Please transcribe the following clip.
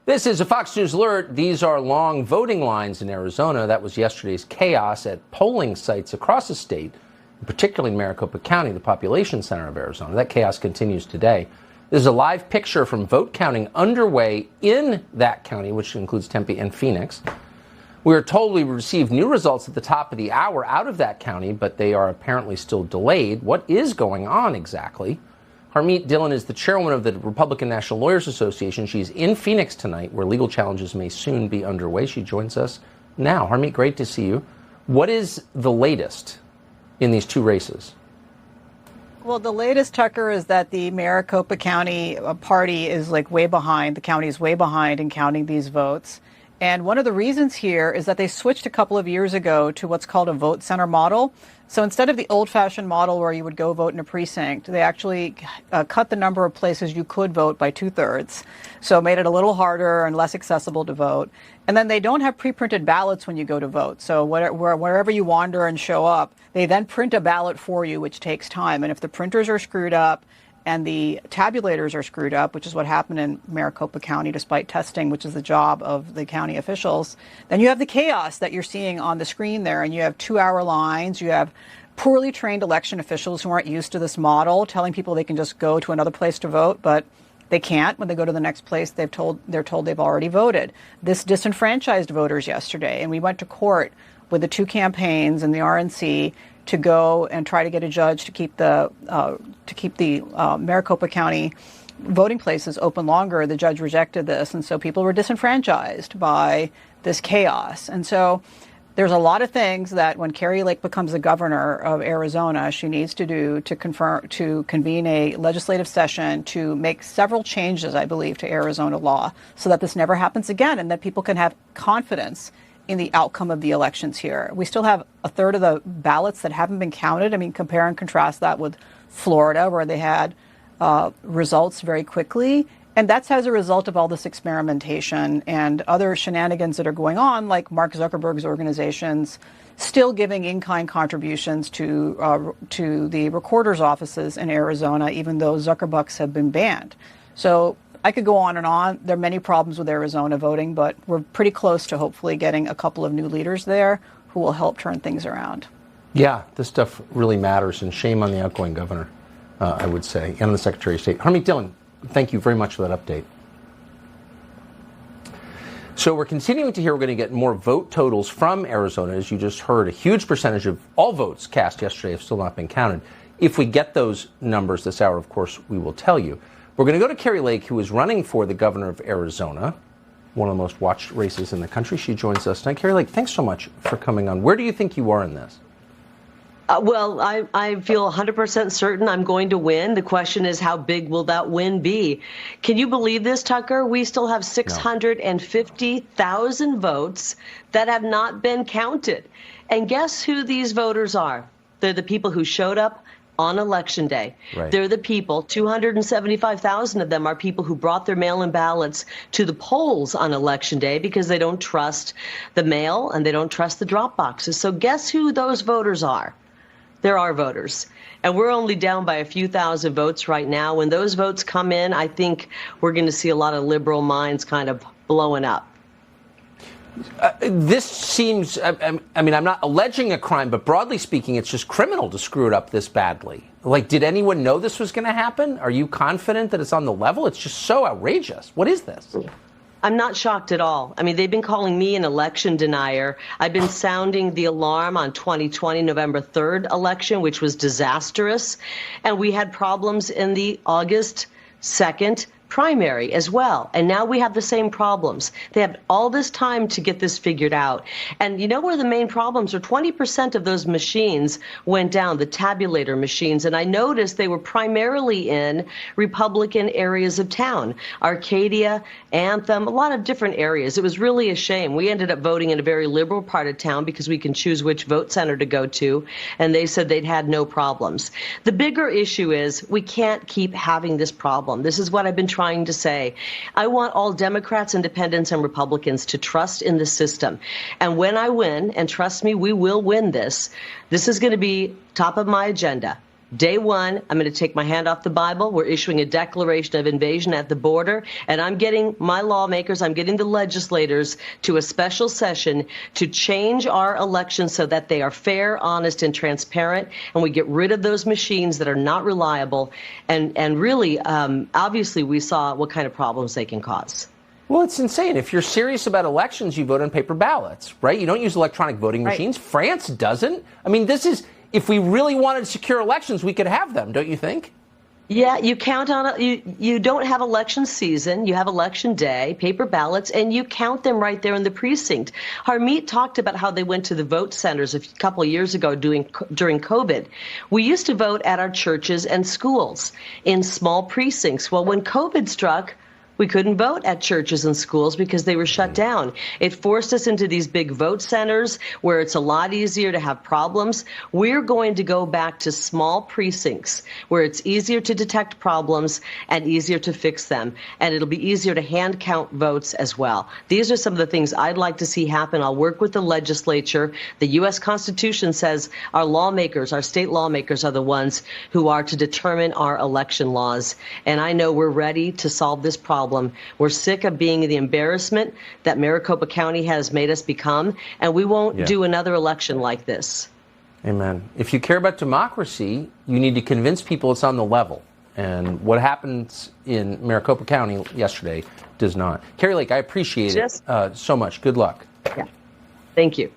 This is a Fox News alert. These are long voting lines in Arizona. That was yesterday's chaos at polling sites across the state, particularly in Maricopa County, the population center of Arizona. That chaos continues today. There's a live picture from vote counting underway in that county, which includes Tempe and Phoenix. We are told we received new results at the top of the hour out of that county, but they are apparently still delayed. What is going on exactly? Harmeet Dillon is the chairwoman of the Republican National Lawyers Association. She's in Phoenix tonight, where legal challenges may soon be underway. She joins us now. Harmeet, great to see you. What is the latest in these two races? Well, the latest, Tucker, is that the Maricopa County party is way behind. The county is way behind in counting these votes. And one of the reasons here is that they switched a couple of years ago to what's called a vote center model. So instead of the old-fashioned model where you would go vote in a precinct, they actually cut the number of places you could vote by 2/3. So it made it a little harder and less accessible to vote. And then they don't have pre-printed ballots when you go to vote. So wherever you wander and show up, they then print a ballot for you, which takes time. And if the printers are screwed up, and the tabulators are screwed up, which is what happened in Maricopa County despite testing, which is the job of the county officials, then you have the chaos that you're seeing on the screen there. And you have 2-hour lines. You have poorly trained election officials who aren't used to this model telling people they can just go to another place to vote, but they can't. When they go to the next place, they're told they've already voted. This disenfranchised voters yesterday, and we went to court with the two campaigns and the RNC to go and try to get a judge to keep the Maricopa County voting places open longer. The judge rejected this, and so people were disenfranchised by this chaos. And so there's a lot of things that when Kari Lake becomes the governor of Arizona, she needs to do to convene a legislative session to make several changes, I believe, to Arizona law so that this never happens again and that people can have confidence in the outcome of the elections here. We still have a third of the ballots that haven't been counted. I mean, compare and contrast that with Florida, where they had results very quickly. And that's as a result of all this experimentation and other shenanigans that are going on, like Mark Zuckerberg's organizations still giving in-kind contributions to the recorder's offices in Arizona, even though Zuckerbucks have been banned. So I could go on and on. There are many problems with Arizona voting, but we're pretty close to hopefully getting a couple of new leaders there who will help turn things around. Yeah, this stuff really matters, and shame on the outgoing governor, I would say, and the Secretary of State. Harmeet Dillon, thank you very much for that update. So we're continuing to hear we're going to get more vote totals from Arizona. As you just heard, a huge percentage of all votes cast yesterday have still not been counted. If we get those numbers this hour, of course, we will tell you. We're going to go to Kari Lake, who is running for the governor of Arizona, one of the most watched races in the country. She joins us tonight. Kari Lake, thanks so much for coming on. Where do you think you are in this? Well, I feel 100% certain I'm going to win. The question is, how big will that win be? Can you believe this, Tucker? We still have 650,000 votes that have not been counted. And guess who these voters are? They're the people who showed up on Election Day. Right. They're the people, 275,000 of them are people who brought their mail-in ballots to the polls on Election Day because they don't trust the mail and they don't trust the drop boxes. So guess who those voters are? There are voters. And we're only down by a few thousand votes right now. When those votes come in, I think we're going to see a lot of liberal minds kind of blowing up. This seems, I mean, I'm not alleging a crime, but broadly speaking, it's just criminal to screw it up this badly. Like, did anyone know this was going to happen? Are you confident that it's on the level? It's just so outrageous. What is this? I'm not shocked at all. I mean, they've been calling me an election denier. I've been sounding the alarm on 2020 November 3rd election, which was disastrous. And we had problems in the August 2nd primary as well. And now we have the same problems. They have all this time to get this figured out. And you know where the main problems are? 20% of those machines went down, the tabulator machines. And I noticed they were primarily in Republican areas of town, Arcadia, Anthem, a lot of different areas. It was really a shame. We ended up voting in a very liberal part of town because we can choose which vote center to go to. And they said they'd had no problems. The bigger issue is we can't keep having this problem. This is what I've been trying to say. I want all Democrats, Independents, and Republicans to trust in the system. And when I win, and trust me, we will win this, this is going to be top of my agenda. Day one, I'm going to take my hand off the Bible. We're issuing a declaration of invasion at the border, and I'm getting my lawmakers, I'm getting the legislators to a special session to change our elections so that they are fair, honest, and transparent, and we get rid of those machines that are not reliable. And really, obviously, we saw what kind of problems they can cause. Well, it's insane. If you're serious about elections, you vote on paper ballots, right? You don't use electronic voting machines. Right. France doesn't. I mean, if we really wanted secure elections, we could have them, don't you think? Yeah, you count on it. You don't have election season. You have election day, paper ballots, and you count them right there in the precinct. Harmeet talked about how they went to the vote centers a couple of years ago during COVID. We used to vote at our churches and schools in small precincts. Well, when COVID struck, we couldn't vote at churches and schools because they were shut down. It forced us into these big vote centers where it's a lot easier to have problems. We're going to go back to small precincts where it's easier to detect problems and easier to fix them. And it'll be easier to hand count votes as well. These are some of the things I'd like to see happen. I'll work with the legislature. The U.S. Constitution says our lawmakers, our state lawmakers, are the ones who are to determine our election laws. And I know we're ready to solve this problem. We're sick of being the embarrassment that Maricopa County has made us become, and we won't do another election like this. Amen. If you care about democracy, you need to convince people it's on the level. And what happened in Maricopa County yesterday does not. Kari Lake, I appreciate it so much. Good luck. Yeah. Thank you.